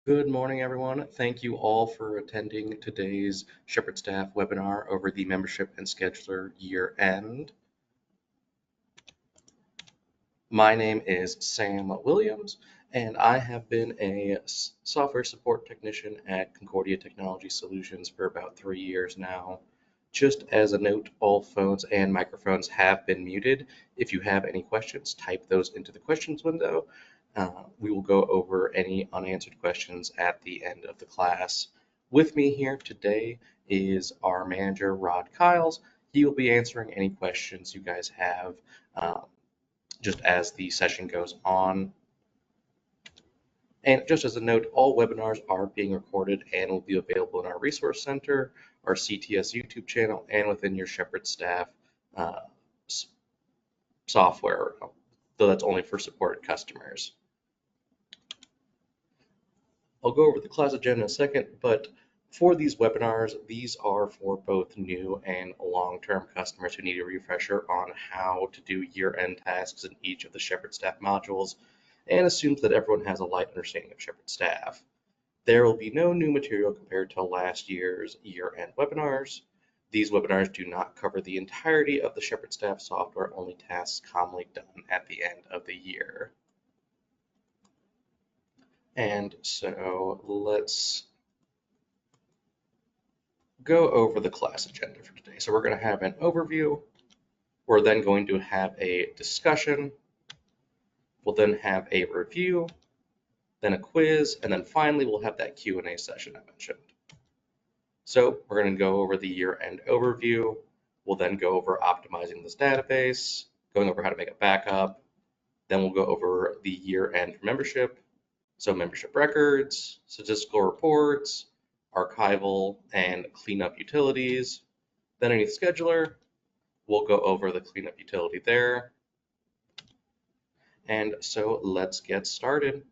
Good morning, everyone. Thank you all for attending today's Shepherd Staff webinar over the membership and scheduler year end. My name is Sam Williams, and I have been a software support technician at Concordia Technology Solutions for about 3 years now. Just as a note, all phones and microphones have been muted. If you have any questions, type those into the questions window. We will go over any unanswered questions at the end of the class. With me here today is our manager, Rod Kiles. He will be answering any questions you guys have. Just as the session goes on. And just as a note, all webinars are being recorded and will be available in our Resource Center, our CTS YouTube channel, and within your Shepherd Staff uh, software, though that's only for supported customers. I'll go over the class agenda in a second, but for these webinars, these are for both new and long-term customers who need a refresher on how to do year-end tasks in each of the Shepherd Staff modules, and assumes that everyone has a light understanding of Shepherd Staff. There will be no new material compared to last year's year-end webinars. These webinars do not cover the entirety of the Shepherd Staff software, only tasks commonly done at the end of the year. And so let's go over the class agenda for today. So we're going to have an overview. We're then going to have a discussion. We'll then have a review, then a quiz, and then finally we'll have that Q&A session I mentioned. So we're going to go over the year-end overview. We'll then go over optimizing this database, going over how to make a backup. Then we'll go over the year-end membership. So membership records, statistical reports, archival and cleanup utilities. Then underneath scheduler, we'll go over the cleanup utility there. And so let's get started.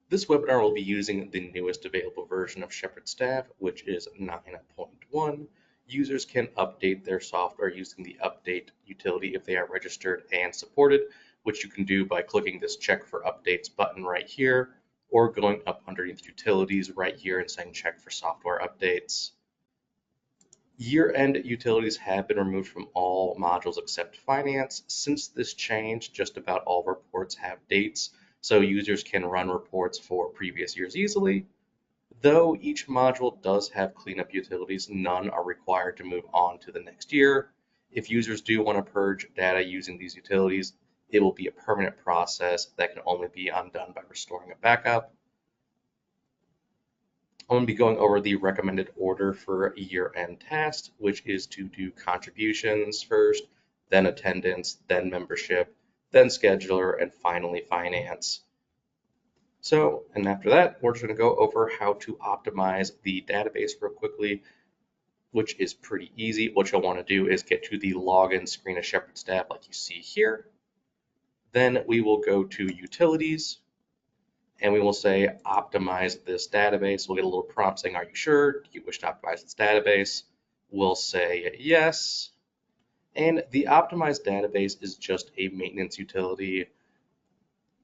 This webinar will be using the newest available version of Shepherd Staff, which is 9.1. Users can update their software using the update utility if they are registered and supported, which you can do by clicking this check for updates button right here, or going up underneath utilities right here and saying check for software updates. Year-end utilities have been removed from all modules except finance. Since this change, just about all reports have dates, so users can run reports for previous years easily. Though each module does have cleanup utilities, none are required to move on to the next year. If users do want to purge data using these utilities, it will be a permanent process that can only be undone by restoring a backup. I'm going to be going over the recommended order for year-end tasks, which is to do contributions first, then attendance, then membership, then scheduler, and finally finance. So, and after that, we're just going to go over how to optimize the database real quickly, which is pretty easy. What you'll want to do is get to the login screen of Shepherd Staff like you see here. Then we will go to utilities, and we will say optimize this database. We'll get a little prompt saying, are you sure? Do you wish to optimize this database? We'll say yes. And the optimized database is just a maintenance utility.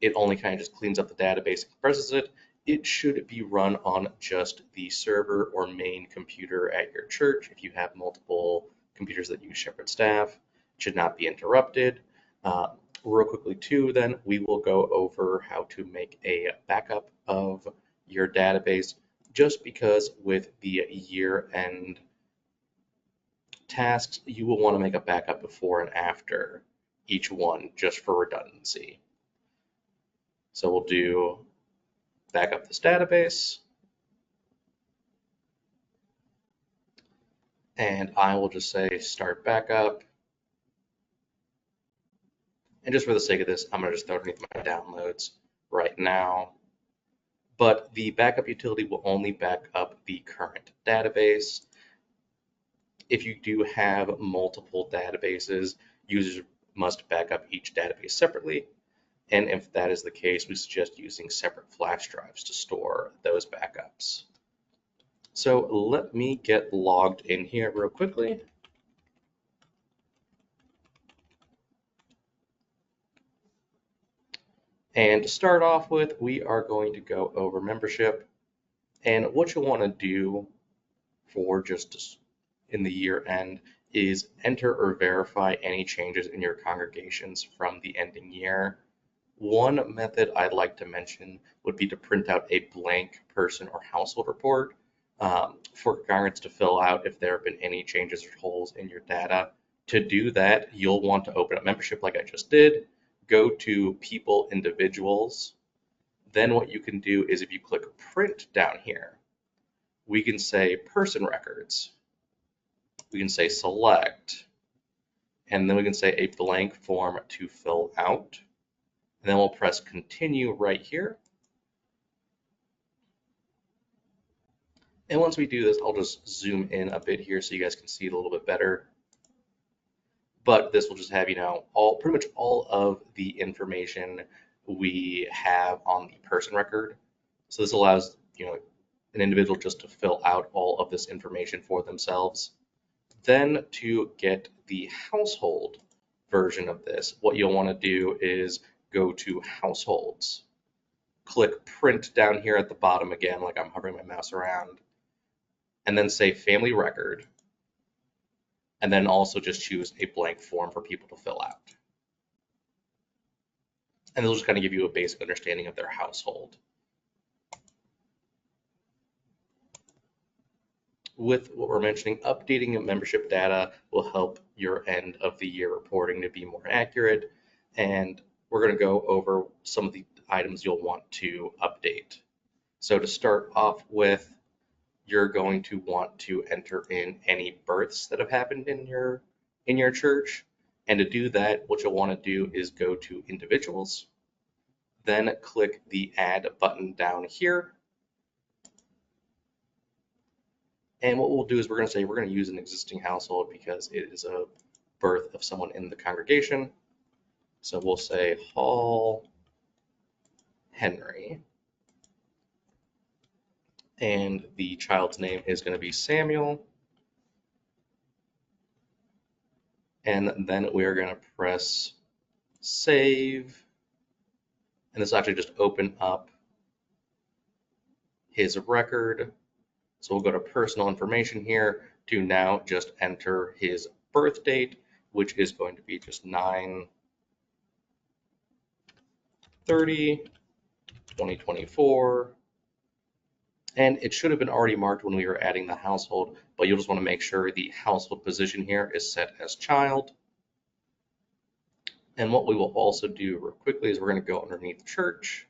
It only kind of just cleans up the database and compresses it. It should be run on just the server or main computer at your church. If you have multiple computers that use Shepherd Staff, it should not be interrupted. Real quickly too, then we will go over how to make a backup of your database, just because with the year-end tasks, you will want to make a backup before and after each one just for redundancy. So we'll do backup this database, and I will just say start backup. And just for the sake of this, I'm going to just throw it underneath my downloads right now. But the backup utility will only back up the current database. If you do have multiple databases, users must back up each database separately. And if that is the case, we suggest using separate flash drives to store those backups. So let me get logged in here real quickly. And to start off with, we are going to go over membership. And what you'll want to do for just in the year end is enter or verify any changes in your congregations from the ending year. One method I'd like to mention would be to print out a blank person or household report for congregants to fill out if there have been any changes or holes in your data. To do that, you'll want to open up membership like I just did, go to People Individuals. Then what you can do is if you click Print down here, we can say Person Records. We can say Select, and then we can say a blank form to fill out. And then we'll press Continue right here. And once we do this, I'll just zoom in a bit here so you guys can see it a little bit better. But this will just have, pretty much all of the information we have on the person record. So this allows, an individual just to fill out all of this information for themselves. Then to get the household version of this, what you'll want to do is go to Households, click Print down here at the bottom again, like I'm hovering my mouse around, and then say Family Record, and then also just choose a blank form for people to fill out. And it'll just kind of give you a basic understanding of their household. With what we're mentioning, updating membership data will help your end of the year reporting to be more accurate. And we're going to go over some of the items you'll want to update. So to start off with, you're going to want to enter in any births that have happened in your church. And to do that, what you'll want to do is go to Individuals, then click the Add button down here. And what we'll do is we're going to use an existing household because it is a birth of someone in the congregation. So we'll say Hall Henry. And the child's name is going to be Samuel. And then we're going to press Save. And this will actually just open up his record. So we'll go to Personal Information here to now just enter his birth date, which is going to be just 9/30/2024. And it should have been already marked when we were adding the household, but you'll just want to make sure the household position here is set as child. And what we will also do real quickly is we're going to go underneath church,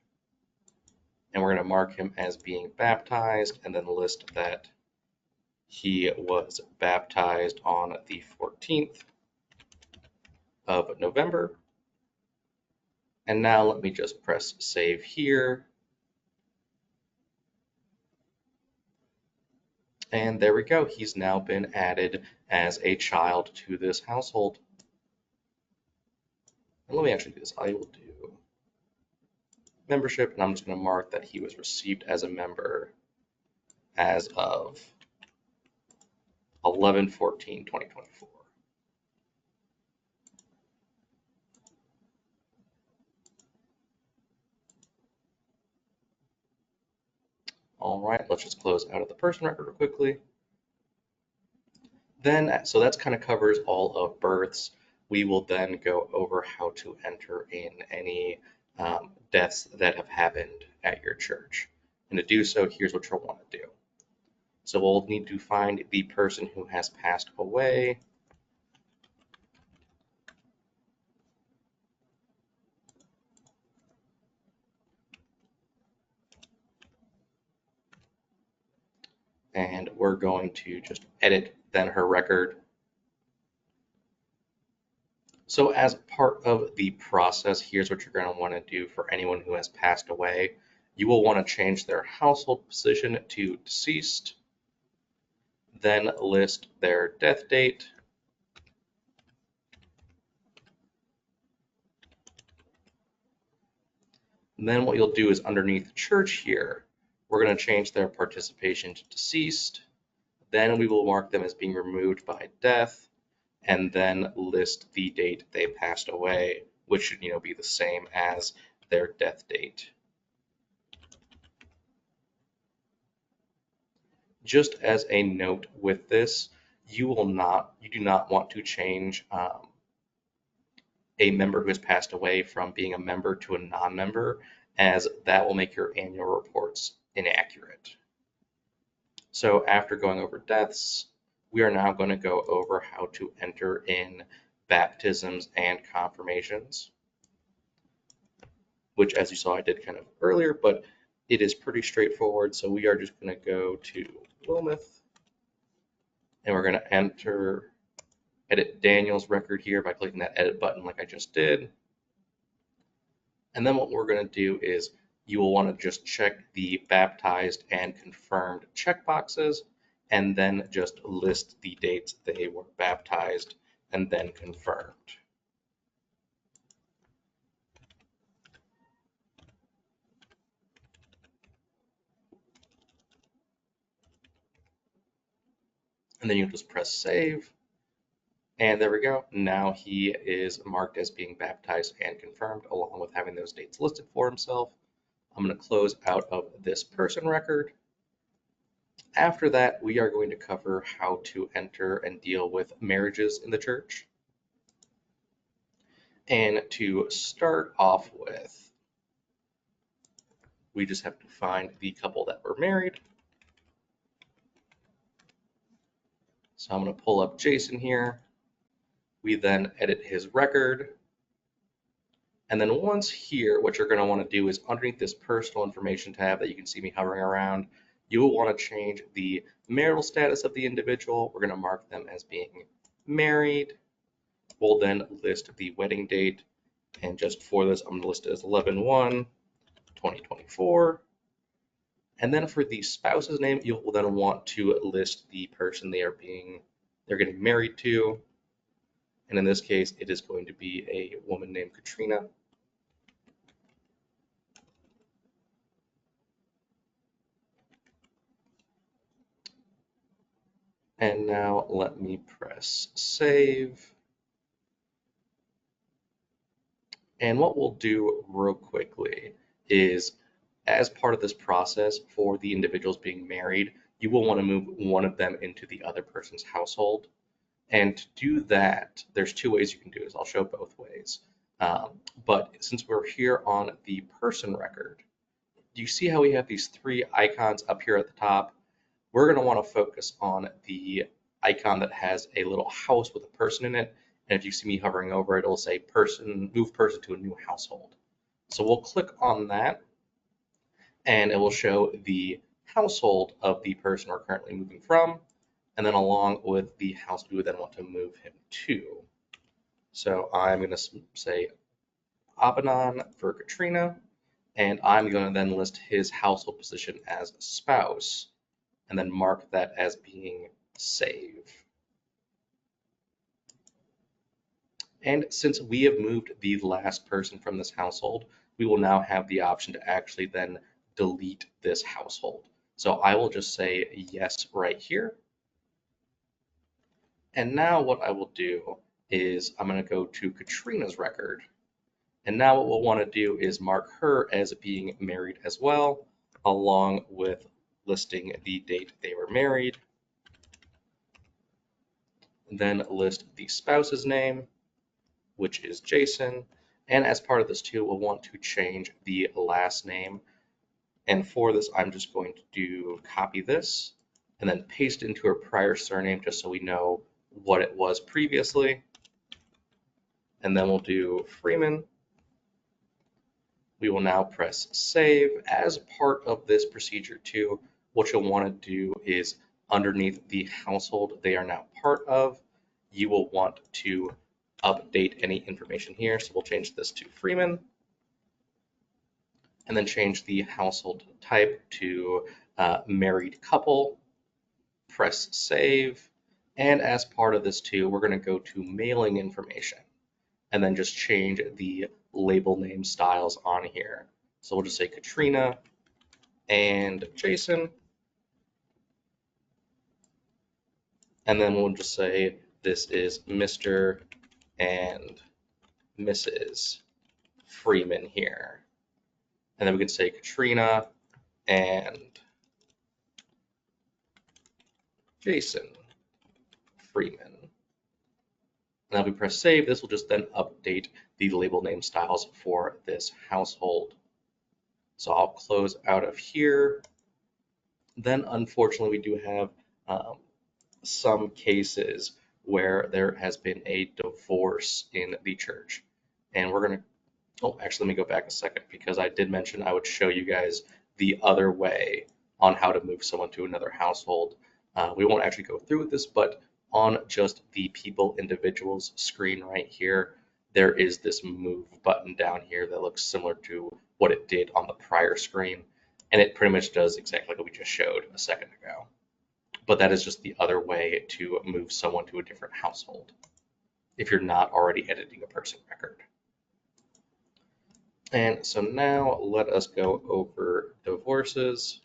and we're going to mark him as being baptized, and then list that he was baptized on the 14th of November. And now let me just press Save here. And there we go. He's now been added as a child to this household. And let me actually do this. I will do membership, and I'm just going to mark that he was received as a member as of 11/14/2024. All right, let's just close out of the person record real quickly. Then, so that's kind of covers all of births. We will then go over how to enter in any deaths that have happened at your church. And to do so, here's what you'll want to do. So we'll need to find the person who has passed away. And we're going to just edit then her record. So as part of the process, here's what you're going to want to do for anyone who has passed away. You will want to change their household position to deceased, then list their death date, and then what you'll do is underneath church here, we're going to change their participation to deceased, then we will mark them as being removed by death, and then list the date they passed away, which should be the same as their death date. Just as a note with this, you do not want to change a member who has passed away from being a member to a non-member, as that will make your annual reports inaccurate. So after going over deaths, we are now going to go over how to enter in baptisms and confirmations, which, as you saw, I did kind of earlier, but it is pretty straightforward. So we are just going to go to Wilmouth, and we're going to edit Daniel's record here by clicking that edit button like I just did. And then what we're going to do is you will want to just check the baptized and confirmed checkboxes, and then just list the dates they were baptized and then confirmed. And then you just press save. And there we go. Now he is marked as being baptized and confirmed, along with having those dates listed for himself. I'm going to close out of this person record. After that, we are going to cover how to enter and deal with marriages in the church. And to start off with, we just have to find the couple that were married. So I'm going to pull up Jason here. We then edit his record. And then once here, what you're going to want to do is underneath this personal information tab that you can see me hovering around, you will want to change the marital status of the individual. We're going to mark them as being married. We'll then list the wedding date. And just for this, I'm going to list it as 11/1/2024. And then for the spouse's name, you'll then want to list the person they're getting married to. And in this case, it is going to be a woman named Katrina. And now let me press save. And what we'll do real quickly is, as part of this process for the individuals being married, you will want to move one of them into the other person's household. And to do that, there's two ways you can do this. I'll show both ways. But since we're here on the person record, do you see how we have these three icons up here at the top? We're going to want to focus on the icon that has a little house with a person in it. And if you see me hovering over it, it'll say move person to a new household. So we'll click on that, and it will show the household of the person we're currently moving from, and then along with the house we would then want to move him to. So I'm going to say Abanon for Katrina, and I'm going to then list his household position as spouse, and then mark that as being save. And since we have moved the last person from this household, we will now have the option to actually then delete this household. So I will just say yes right here. And now what I will do is I'm going to go to Katrina's record. And now what we'll want to do is mark her as being married as well, along with listing the date they were married. Then list the spouse's name, which is Jason. And as part of this too, we'll want to change the last name. And for this, I'm just going to copy this and then paste into her prior surname just so we know what it was previously. And then we'll do Freeman. We will now press save. As part of this procedure too, what you'll want to do is underneath the household they are now part of, you will want to update any information here. So we'll change this to Freeman, and then change the household type to married couple. Press save. And as part of this too, we're going to go to mailing information, and then just change the label name styles on here. So we'll just say Katrina and Jason, and then we'll just say this is Mr. and Mrs. Freeman here. And then we can say Katrina and Jason Freeman. Now if we press save, this will just then update the label name styles for this household. So I'll close out of here. Then unfortunately we do have some cases where there has been a divorce in the church. And we're going to, oh, actually, let me go back a second because I did mention I would show you guys the other way on how to move someone to another household. We won't actually go through with this, but on just the people individuals screen right here, there is this move button down here that looks similar to what it did on the prior screen. And it pretty much does exactly like what we just showed a second ago. But that is just the other way to move someone to a different household if you're not already editing a person record. And so now let us go over divorces.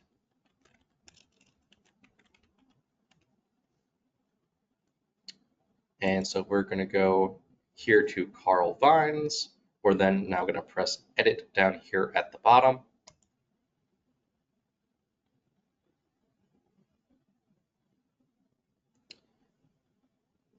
And so we're going to go here to Carl Vines. We're then now going to press edit down here at the bottom.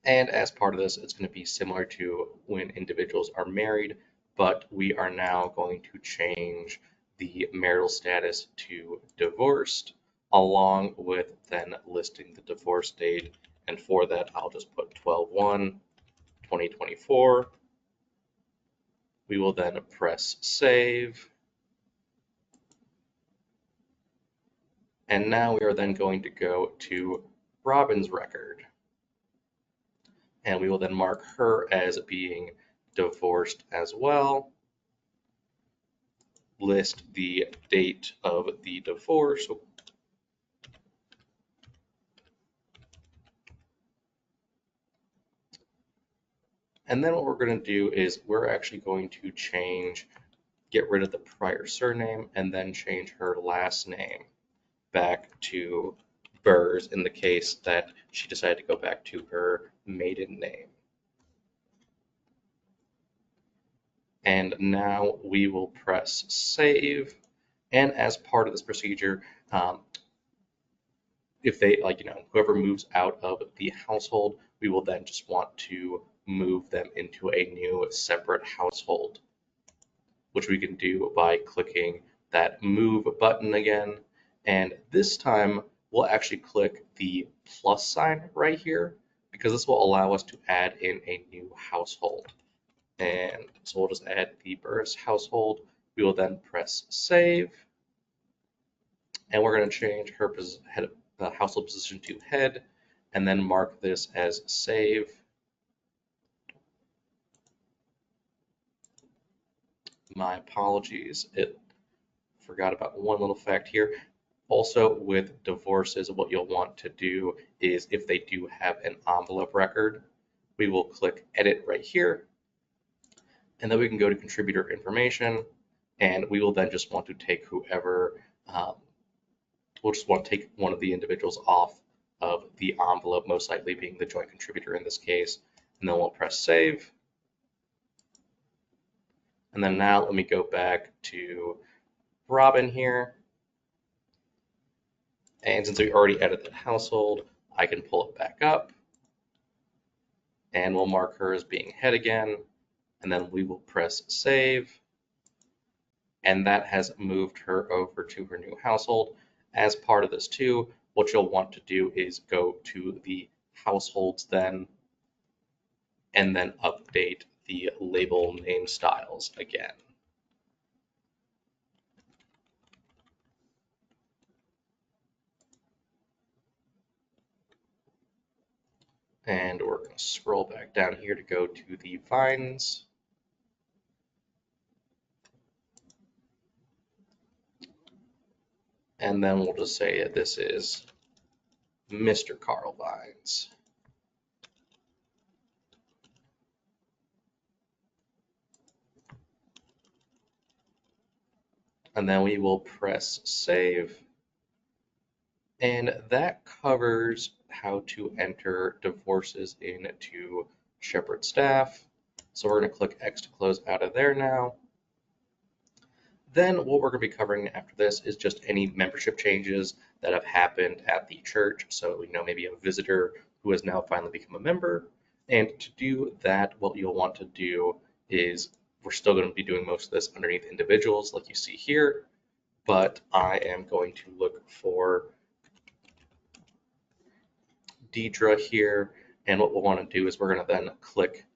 And as part of this, it's going to be similar to when individuals are married, but we are now going to change the marital status to divorced, along with then listing the divorce date. And for that, I'll just put 12/1/2024. We will then press save. And now we are then going to go to Robin's record. And we will then mark her as being divorced as well. List the date of the divorce. And then what we're going to do is we're actually going to get rid of the prior surname and then change her last name back to Burrs in the case that she decided to go back to her maiden name. And now we will press save. And as part of this procedure, if they, whoever moves out of the household, we will then just want to move them into a new separate household, which we can do by clicking that move button again. And this time we'll actually click the plus sign right here because this will allow us to add in a new household. And so we'll just add the Burris household. We will then press save. And we're going to change her household position to head and then mark this as save. My apologies. It forgot about one little fact here. Also with divorces, what you'll want to do is if they do have an envelope record, we will click edit right here. And then we can go to contributor information and we will then just want to take whoever, we'll just want to take one of the individuals off of the envelope, most likely being the joint contributor in this case. And then we'll press save. And then now let me go back to Robin here. And since we already edited the household, I can pull it back up. And we'll mark her as being head again. And then we will press save. And that has moved her over to her new household. As part of this too, what you'll want to do is go to the households then, and then update the label name styles again. And we're going to scroll back down here to go to the vines. And then we'll just say that this is Mr. Carl Vines. And then we will press save. And that covers how to enter divorces into Shepherd staff. So we're going to click X to close out of there now. Then what we're going to be covering after this is just any membership changes that have happened at the church. So, maybe a visitor who has now finally become a member. And to do that, what you'll want to do is we're still going to be doing most of this underneath individuals like you see here, but I am going to look for Deidre here. And what we'll want to do is we're going to then click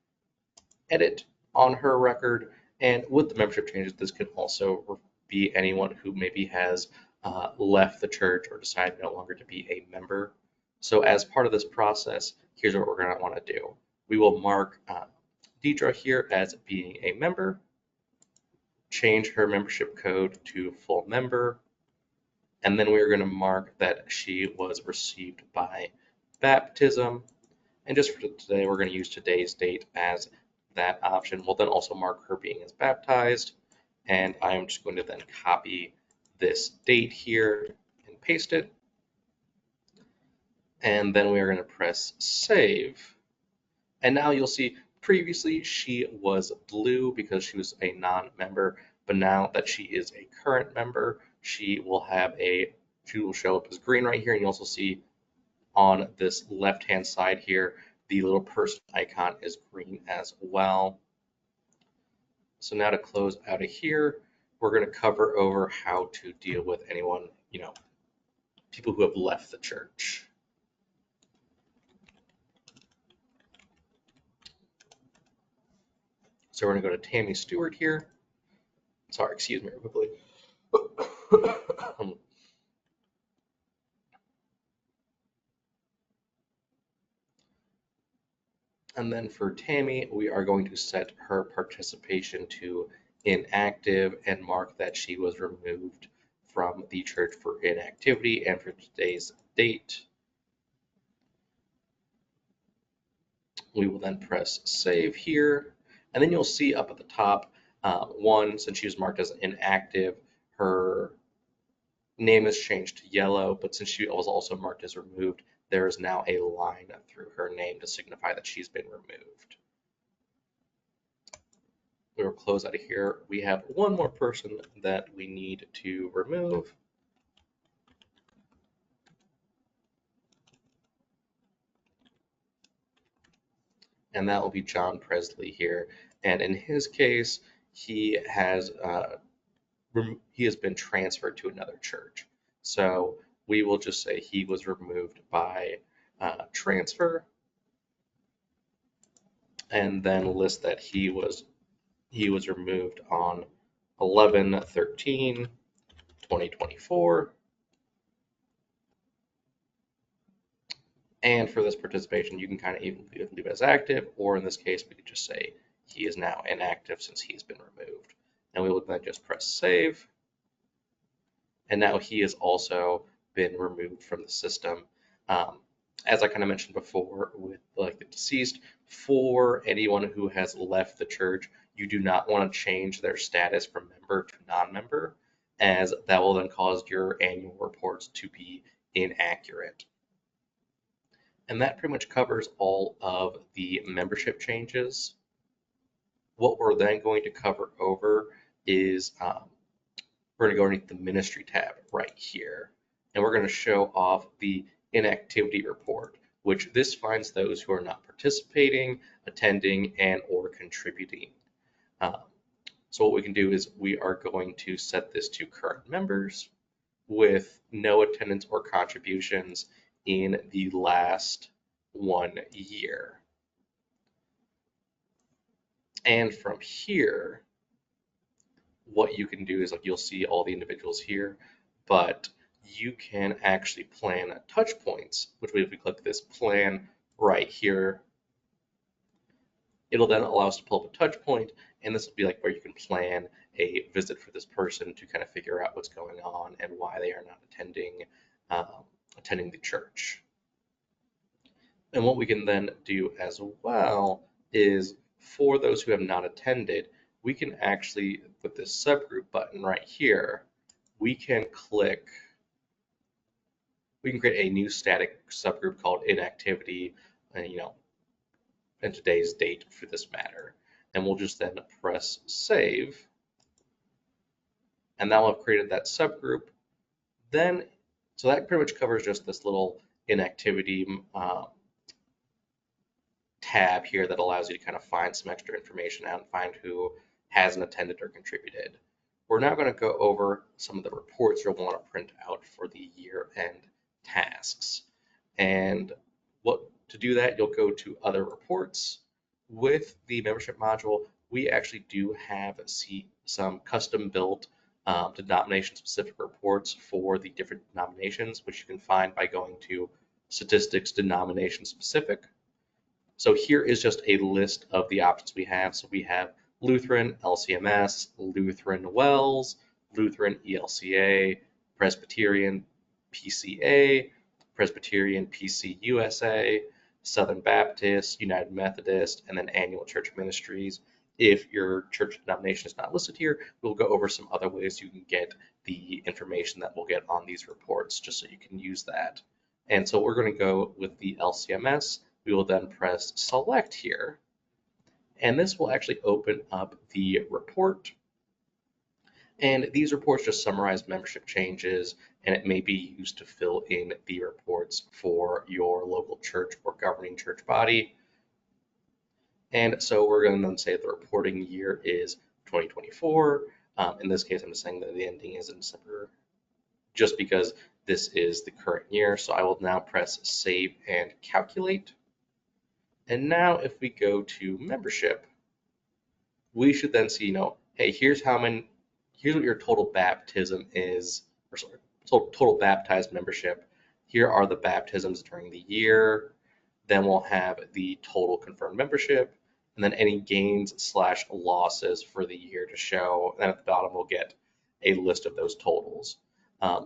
edit on her record. And with the membership changes, this could also be anyone who maybe has left the church or decided no longer to be a member. So as part of this process, here's what we're going to want to do. We will mark Deidre here as being a member, change her membership code to full member, and then we're going to mark that she was received by baptism. And just for today, we're going to use today's date as that option. We'll then also mark her being as baptized. And I am just going to then copy this date here and paste it. And then we are going to press save. And now you'll see previously she was blue because she was a non-member, but now that she is a current member, she will show up as green right here. And you also see on this left-hand side here, the little person icon is green as well. So now to close out of here, we're going to cover over how to deal with anyone, people who have left the church. So we're going to go to Tammy Stewart here. Sorry, excuse me quickly. And then for Tammy, we are going to set her participation to inactive and mark that she was removed from the church for inactivity. And for today's date, we will then press save here. And then you'll see up at the top, since she was marked as inactive, her name is changed to yellow, but since she was also marked as removed, there is now a line through her name to signify that she's been removed. We will close out of here. We have one more person that we need to remove. And that will be John Presley here. And in his case, he has been transferred to another church. So we will just say he was removed by transfer, and then list that he was removed on 11/13/2024. And for this participation, you can kind of even leave it as active, or in this case, we could just say he is now inactive since he's been removed. And we will then just press save. And now he has also been removed from the system. As I kind of mentioned before with like the deceased, for anyone who has left the church, you do not want to change their status from member to non-member, as that will then cause your annual reports to be inaccurate. And that pretty much covers all of the membership changes. What we're then going to cover over is we're going to go underneath the ministry tab right here. And we're going to show off the inactivity report, which this finds those who are not participating, attending, and or contributing. So what we can do is we are going to set this to current members with no attendance or contributions in the last 1 year. And from here, what you can do is like you'll see all the individuals here, but you can actually plan touch points, which if we click this plan right here, it'll then allow us to pull up a touch point, and this will be like where you can plan a visit for this person to kind of figure out what's going on and why they are not attending the church. And what we can then do as well is for those who have not attended, we can actually, with this subgroup button right here, we can create a new static subgroup called inactivity, and today's date for this matter. And we'll just then press save. and now I've created that subgroup. Then, so that pretty much covers just this little inactivity tab here that allows you to kind of find some extra information out and find who hasn't attended or contributed. We're now going to go over some of the reports you'll want to print out for the year-end tasks. And what to do that, you'll go to Other Reports. With the membership module, we actually do have some custom-built denomination-specific reports for the different denominations, which you can find by going to Statistics Denomination Specific. So here is just a list of the options we have. So we have Lutheran, LCMS, Lutheran WELS, Lutheran ELCA, Presbyterian PCA, Presbyterian PCUSA, Southern Baptist, United Methodist, and then Annual Church Ministries. If your church denomination is not listed here, we'll go over some other ways you can get the information that we'll get on these reports, just so you can use that. And so we're going to go with the LCMS. We will then press Select here, and this will actually open up the report. And these reports just summarize membership changes, and it may be used to fill in the reports for your local church or governing church body. And so we're going to then say the reporting year is 2024. In this case, I'm just saying that the ending is in December, just because this is the current year. So I will now press Save and Calculate. And now if we go to membership, we should then see, hey, here's what your total baptism is, or sorry, total baptized membership. Here are the baptisms during the year. Then we'll have the total confirmed membership, and then any gains/losses for the year to show. And at the bottom, we'll get a list of those totals.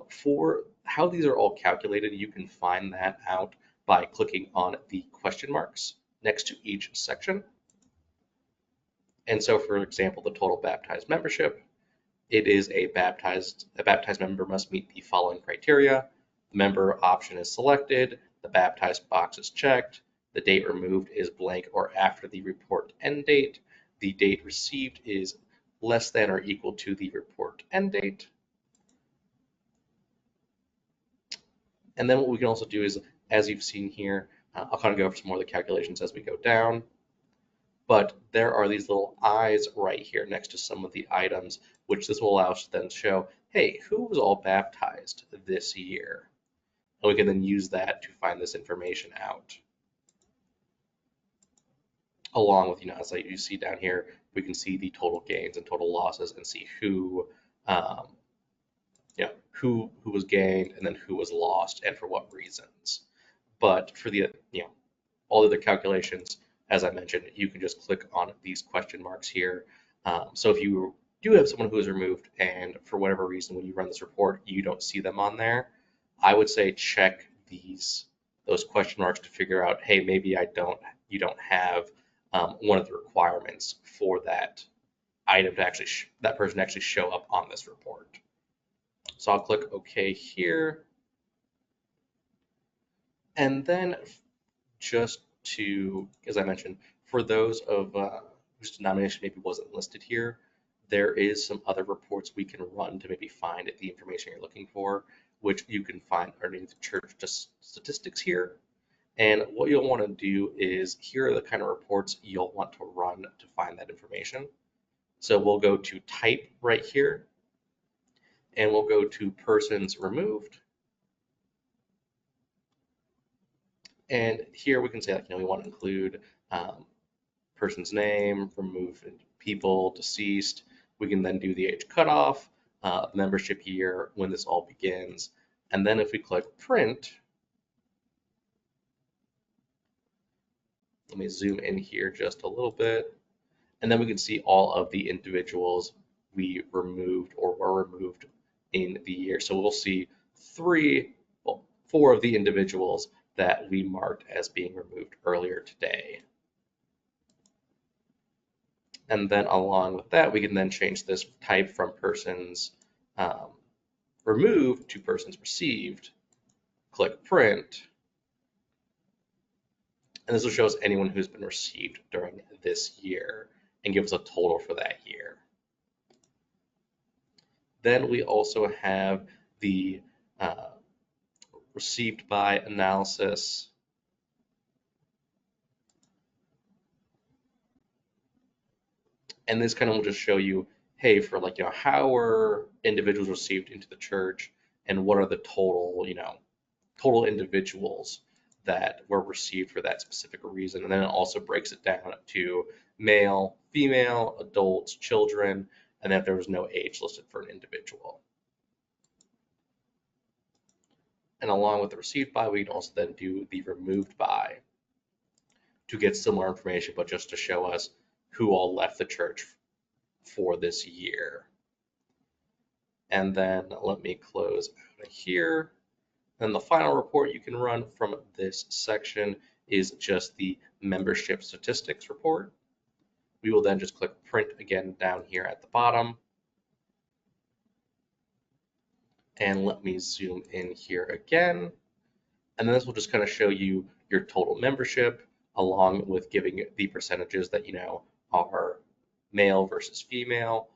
For how these are all calculated, you can find that out by clicking on the question marks next to each section. And so, for example, the total baptized membership, it is a baptized member must meet the following criteria. The member option is selected, the baptized box is checked, the date removed is blank or after the report end date, the date received is less than or equal to the report end date. And then what we can also do is, as you've seen here, I'll kind of go over some more of the calculations as we go down. But there are these little eyes right here next to some of the items, which this will allow us to then show, hey, who was all baptized this year? And we can then use that to find this information out. Along with, as you see down here, we can see the total gains and total losses and see who was gained and then who was lost and for what reasons. But for the, all the other calculations, as I mentioned, you can just click on these question marks here. So if you do have someone who is removed and for whatever reason when you run this report, you don't see them on there, I would say check those question marks to figure out, hey, maybe you don't have one of the requirements for that item to actually, that person actually show up on this report. So I'll click OK here. And then just to, as I mentioned, for those of whose denomination maybe wasn't listed here, there is some other reports we can run to maybe find the information you're looking for, which you can find underneath church statistics here. And what you'll want to do is, here are the kind of reports you'll want to run to find that information. So we'll go to type right here, and we'll go to persons removed. And here we can say, we want to include person's name, remove people, deceased. We can then do the age cutoff, membership year, when this all begins. And then if we click print, let me zoom in here just a little bit. And then we can see all of the individuals we removed or were removed in the year. So we'll see 4 of the individuals that we marked as being removed earlier today. And then along with that, we can then change this type from persons removed to persons received. Click print. And this will show us anyone who's been received during this year and give us a total for that year. Then we also have the uh, received by analysis. And this kind of will just show you, hey, for like, how are individuals received into the church and what are the total, total individuals that were received for that specific reason. And then it also breaks it down to male, female, adults, children, and then if there was no age listed for an individual. And along with the received by, we can also then do the removed by to get similar information, but just to show us who all left the church for this year. And then let me close out of here. And the final report you can run from this section is just the membership statistics report. We will then just click print again down here at the bottom. And let me zoom in here again. And then this will just kind of show you your total membership along with giving the percentages that are male versus female,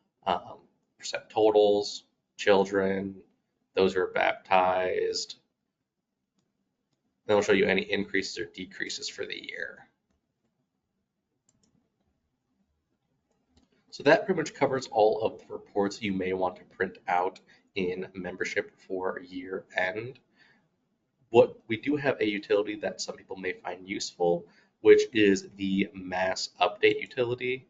percent totals, children, those who are baptized. Then we'll show you any increases or decreases for the year. So that pretty much covers all of the reports you may want to print out in membership for year end. What we do have a utility that some people may find useful, which is the mass update utility.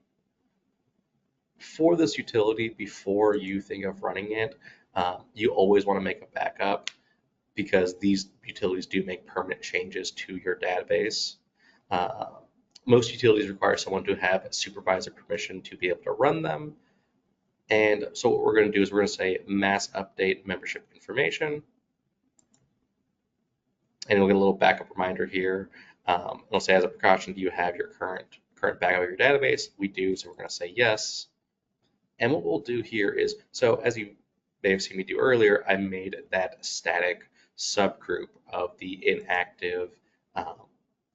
For this utility, before you think of running it, you always want to make a backup because these utilities do make permanent changes to your database. Most utilities require someone to have supervisor permission to be able to run them. And so what we're going to do is we're going to say mass update membership information. And we'll get a little backup reminder here. It'll say, as a precaution, do you have your current backup of your database? We do, so we're going to say yes. And what we'll do here is, so as you may have seen me do earlier, I made that static subgroup of the inactive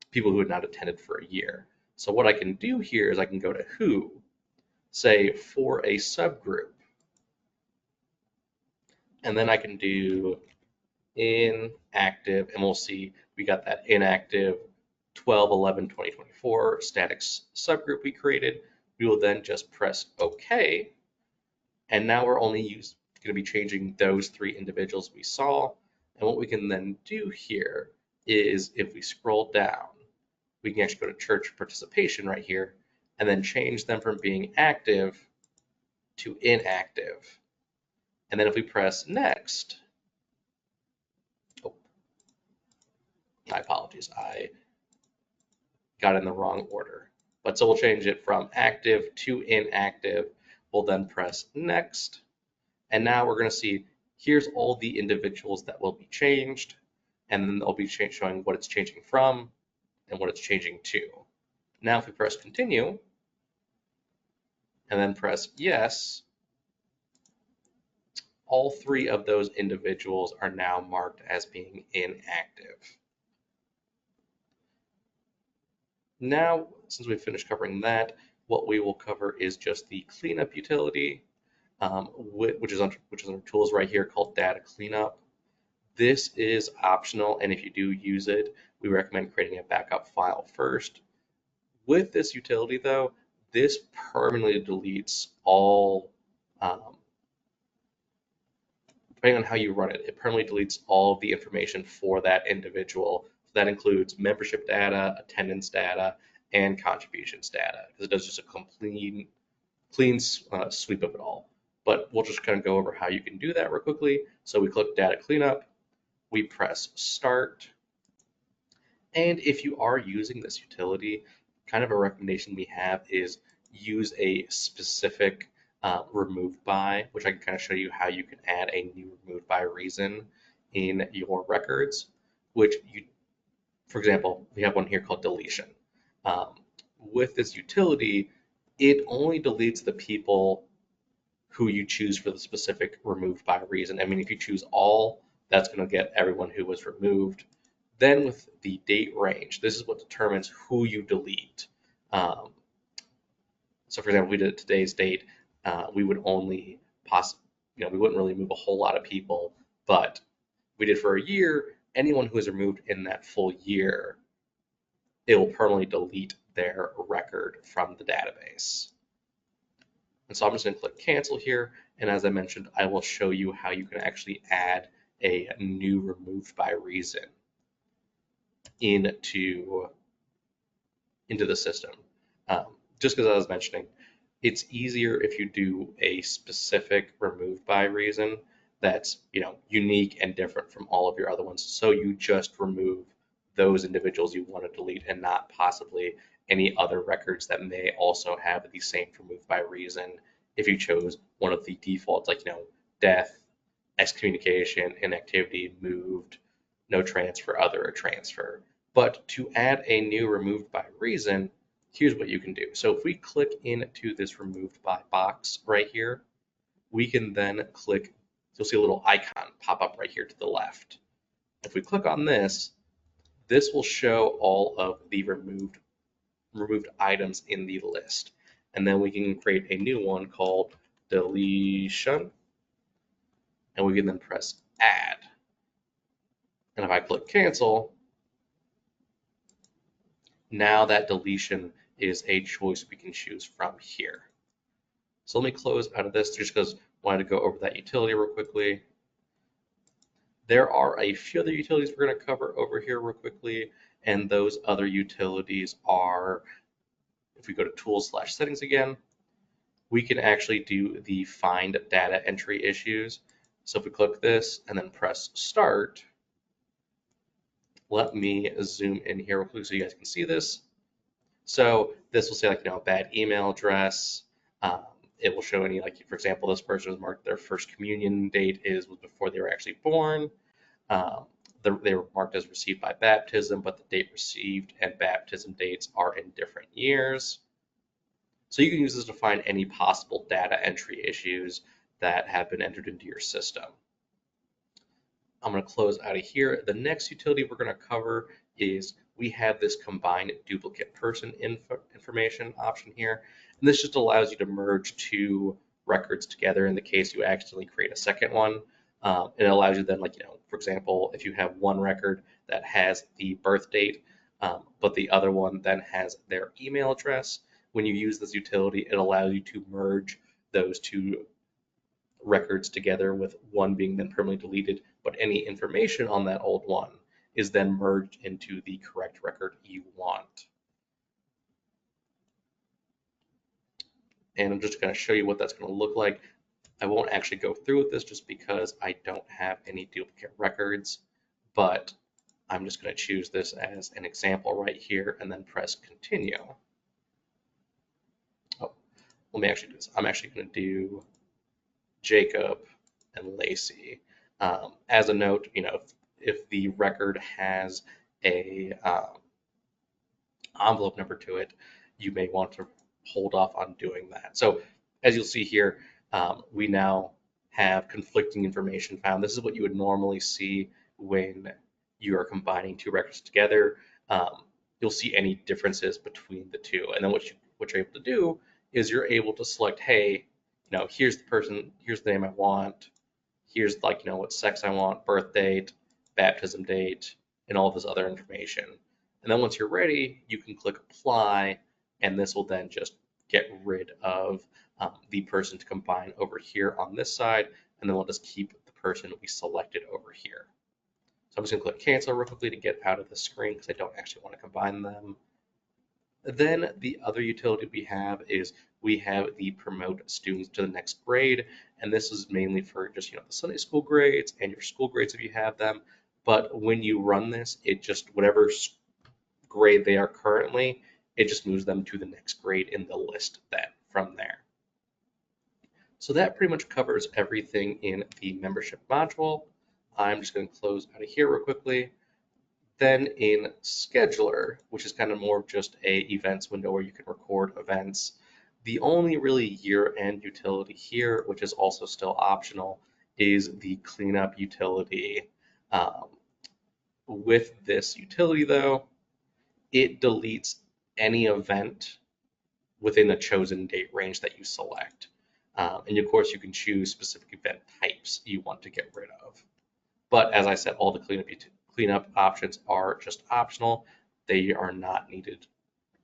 people who had not attended for a year. So what I can do here is I can go to who, say for a subgroup, and then I can do inactive, and we'll see we got that inactive 12/11/2024 static subgroup we created. We will then just press OK, and now we're only going to be changing those 3 individuals we saw. And what we can then do here is if we scroll down, we can actually go to church participation right here and then change them from being active to inactive. And then if we press next, oh, my apologies, I got it in the wrong order. But so we'll change it from active to inactive. We'll then press next. And now we're going to see here's all the individuals that will be changed. And then they'll be showing what it's changing from and what it's changing to. Now if we press continue and then press yes, all 3 of those individuals are now marked as being inactive. Now, since we've finished covering that, what we will cover is just the cleanup utility, which is under tools right here called data cleanup. This is optional, and if you do use it, we recommend creating a backup file first. With this utility, though, this permanently deletes all, depending on how you run it, it permanently deletes all of the information for that individual. So that includes membership data, attendance data, and contributions data, because it does just a clean sweep of it all. But we'll just kind of go over how you can do that real quickly. So we click data cleanup, we press start. And if you are using this utility, kind of a recommendation we have is use a specific removed by, which I can kind of show you how you can add a new removed by reason in your records, which you, for example, we have one here called deletion. With this utility, it only deletes the people who you choose for the specific removed by reason. I mean, if you choose all, that's going to get everyone who was removed. Then with the date range, this is what determines who you delete. So for example, we did today's date, we would only we wouldn't really move a whole lot of people, but we did for a year. Anyone who is removed in that full year, it will permanently delete their record from the database. And so I'm just going to click cancel here. And as I mentioned, I will show you how you can actually add a new removed by reason into the system. Just because I was mentioning, it's easier if you do a specific removed by reason that's unique and different from all of your other ones. So you just remove those individuals you want to delete and not possibly any other records that may also have the same removed by reason if you chose one of the defaults like death, excommunication, inactivity, moved, no transfer, other, or transfer. But to add a new removed by reason, here's what you can do. So if we click into this removed by box right here, we can then click, you'll see a little icon pop up right here to the left. If we click on this, this will show all of the removed items in the list. And then we can create a new one called deletion, and we can then press add. And if I click cancel, now that deletion is a choice we can choose from here. So let me close out of this just because I wanted to go over that utility real quickly. There are a few other utilities we're going to cover over here real quickly, and those other utilities are, if we go to tools/settings again, we can actually do the find data entry issues. So if we click this and then press start, let me zoom in here real quick so you guys can see this. So this will say bad email address. It will show any for example, this person was marked their first communion date was before they were actually born. They were marked as received by baptism, but the date received and baptism dates are in different years. So you can use this to find any possible data entry issues that have been entered into your system. I'm going to close out of here. The next utility we're going to cover is we have this combined duplicate person information option here. And this just allows you to merge two records together in the case you accidentally create a second one. It allows you then, for example, if you have one record that has the birth date, but the other one then has their email address, when you use this utility, it allows you to merge those two records together with one being then permanently deleted, but any information on that old one is then merged into the correct record you want. And I'm just going to show you what that's going to look like. I won't actually go through with this just because I don't have any duplicate records, but I'm just going to choose this as an example right here and then press continue. Oh, let me actually do this. I'm actually going to do Jacob and Lacey. As a note, if the record has a envelope number to it, you may want to hold off on doing that. So as you'll see here, we now have conflicting information found. This is what you would normally see when you are combining two records together. You'll see any differences between the two. And then what you're able to do is you're able to select, hey, here's the person, here's the name I want, here's what sex I want, birth date, baptism date, and all this other information. And then once you're ready, you can click apply, and this will then just get rid of the person to combine over here on this side, and then we'll just keep the person we selected over here. So I'm just going to click cancel real quickly to get out of the screen because I don't actually want to combine them. Then the other utility we have is we have the promote students to the next grade, and this is mainly for just the Sunday school grades and your school grades if you have them. But when you run this, it just whatever grade they are currently, it just moves them to the next grade in the list from there. So that pretty much covers everything in the membership module. I'm just going to close out of here real quickly. Then in Scheduler, which is kind of more of just a events window where you can record events, the only really year-end utility here, which is also still optional, is the cleanup utility. With this utility though, it deletes any event within a chosen date range that you select. And of course, you can choose specific event types you want to get rid of. But as I said, all the cleanup options are just optional. They are not needed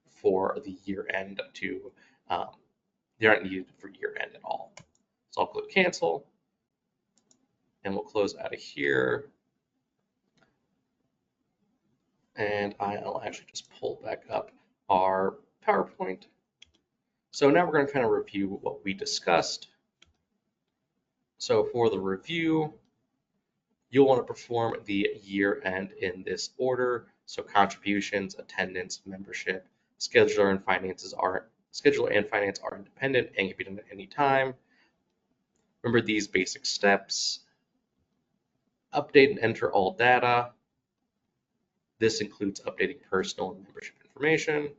for the year end um, they aren't needed for year end at all. So I'll click cancel and we'll close out of here. And I'll actually just pull back up our PowerPoint. So now we're going to kind of review what we discussed. So for the review, you'll want to perform the year end in this order. So contributions, attendance, membership, scheduler and finance are independent and can be done at any time. Remember these basic steps. Update and enter all data. This includes updating personal and membership information.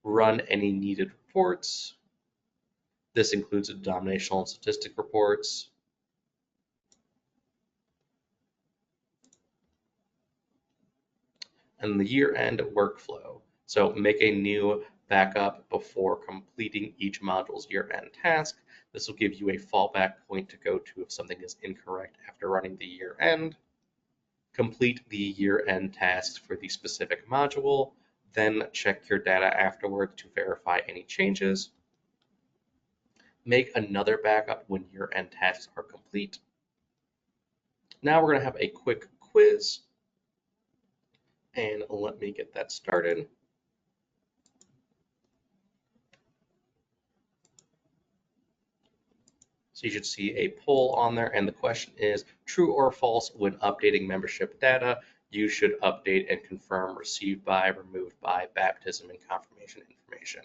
Run any needed reports. This includes denominational and statistic reports. And the year-end workflow. So make a new backup before completing each module's year-end task. This will give you a fallback point to go to if something is incorrect after running the year-end. Complete the year-end tasks for the specific module, then check your data afterward to verify any changes. Make another backup when year-end tasks are complete. Now we're going to have a quick quiz, and let me get that started. So you should see a poll on there, and the question is true or false when updating membership data. You should update and confirm received by, removed by, baptism, and confirmation information.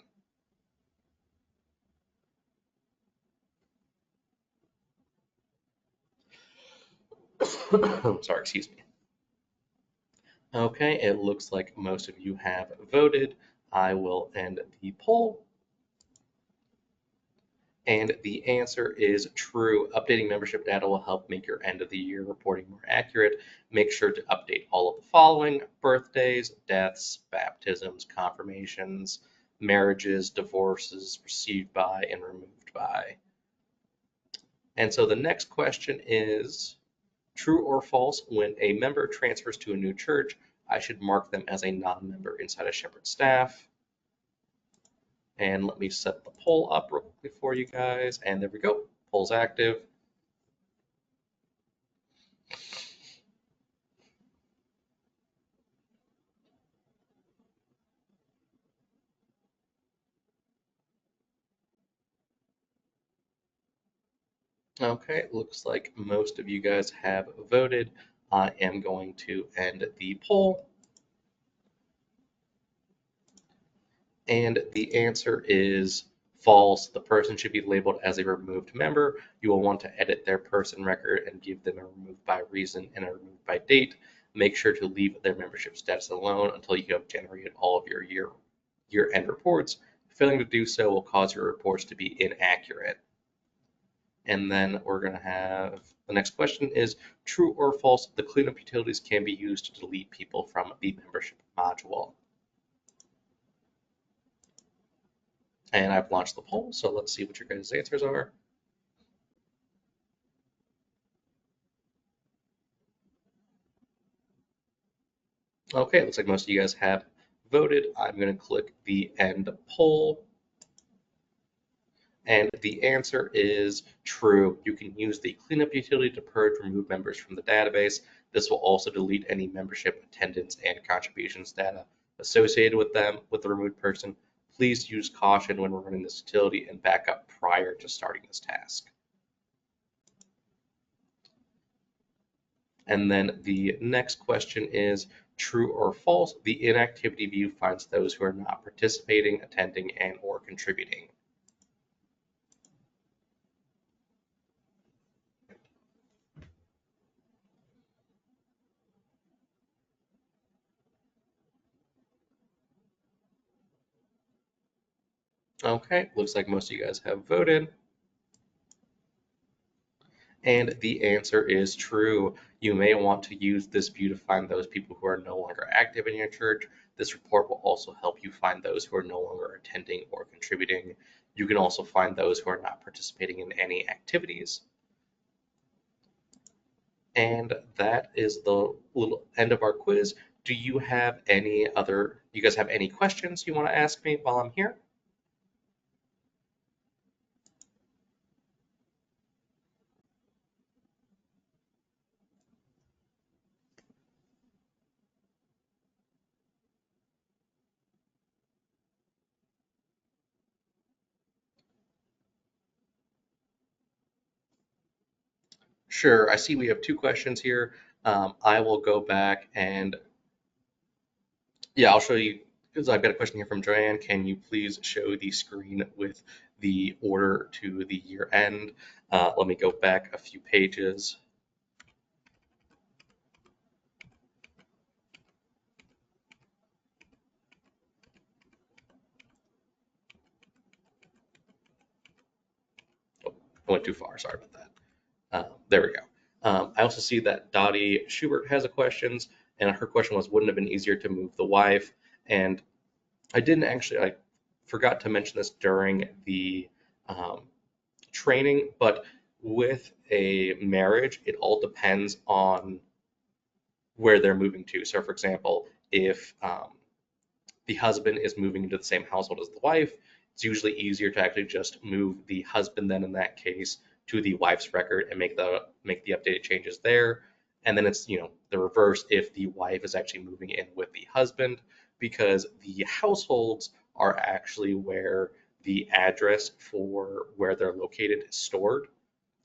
Sorry, excuse me. Okay, it looks like most of you have voted. I will end the poll. And the answer is true. Updating membership data will help make your end of the year reporting more accurate. Make sure to update all of the following: birthdays, deaths, baptisms, confirmations, marriages, divorces, received by and removed by. And so the next question is true or false when a member transfers to a new church, I should mark them as a non-member inside of Shepherd staff. And let me set the poll up real quickly for you guys. And there we go. Poll's active. Okay, looks like most of you guys have voted. I am going to end the poll. And the answer is false. The person should be labeled as a removed member. You will want to edit their person record and give them a removed by reason and a removed by date. Make sure to leave their membership status alone until you have generated all of your year-end reports. Failing to do so will cause your reports to be inaccurate. And then we're going to have the next question is true or false, the cleanup utilities can be used to delete people from the membership module. And I've launched the poll, so let's see what your guys' answers are. Okay, looks like most of you guys have voted. I'm going to click the end poll. And the answer is true. You can use the cleanup utility to purge remove members from the database. This will also delete any membership, attendance, and contributions data associated with them, with the removed person. Please use caution when running this utility and back up prior to starting this task. And then the next question is true or false. The inactivity view finds those who are not participating, attending, and or contributing. Okay, looks like most of you guys have voted. And the answer is true. You may want to use this view to find those people who are no longer active in your church. This report will also help you find those who are no longer attending or contributing. You can also find those who are not participating in any activities. And that is the little end of our quiz. Do you guys have any questions you want to ask me while I'm here? Sure, I see we have two questions here. I will go back and yeah, I'll show you because I've got a question here from Joanne. Can you please show the screen with the order to the year end? Let me go back a few pages. Oh, I went too far. Sorry about that. There we go. I also see that Dottie Schubert has a questions, and her question was, wouldn't it have been easier to move the wife? And I forgot to mention this during the um, training, but with a marriage, it all depends on where they're moving to. So, for example, if the husband is moving into the same household as the wife, it's usually easier to actually just move the husband then in that case to the wife's record and make the updated changes there. And then it's, the reverse if the wife is actually moving in with the husband because the households are actually where the address for where they're located is stored.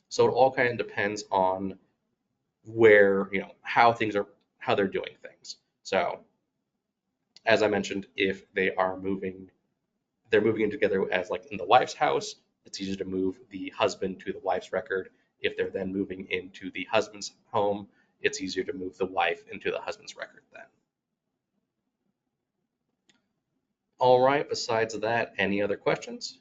So it all kind of depends on where, how they're doing things. So as I mentioned, if they're moving in together as like in the wife's house, it's easier to move the husband to the wife's record. If they're then moving into the husband's home, it's easier to move the wife into the husband's record then. All right, besides that, any other questions?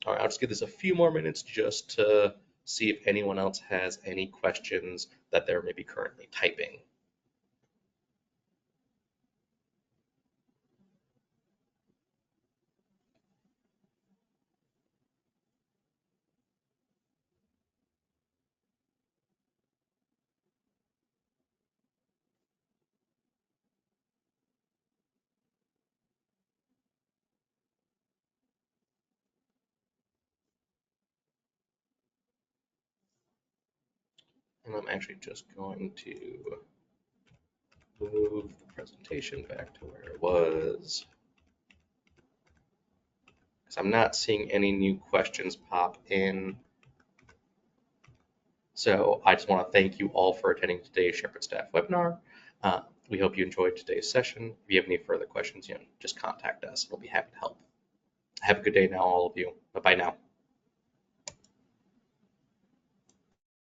All right, I'll just give this a few more minutes just to see if anyone else has any questions that they're maybe currently typing. And I'm actually just going to move the presentation back to where it was because I'm not seeing any new questions pop in. So I just want to thank you all for attending today's Shepherd Staff webinar. We hope you enjoyed today's session. If you have any further questions, just contact us. We'll be happy to help. Have a good day now, all of you. Bye-bye now.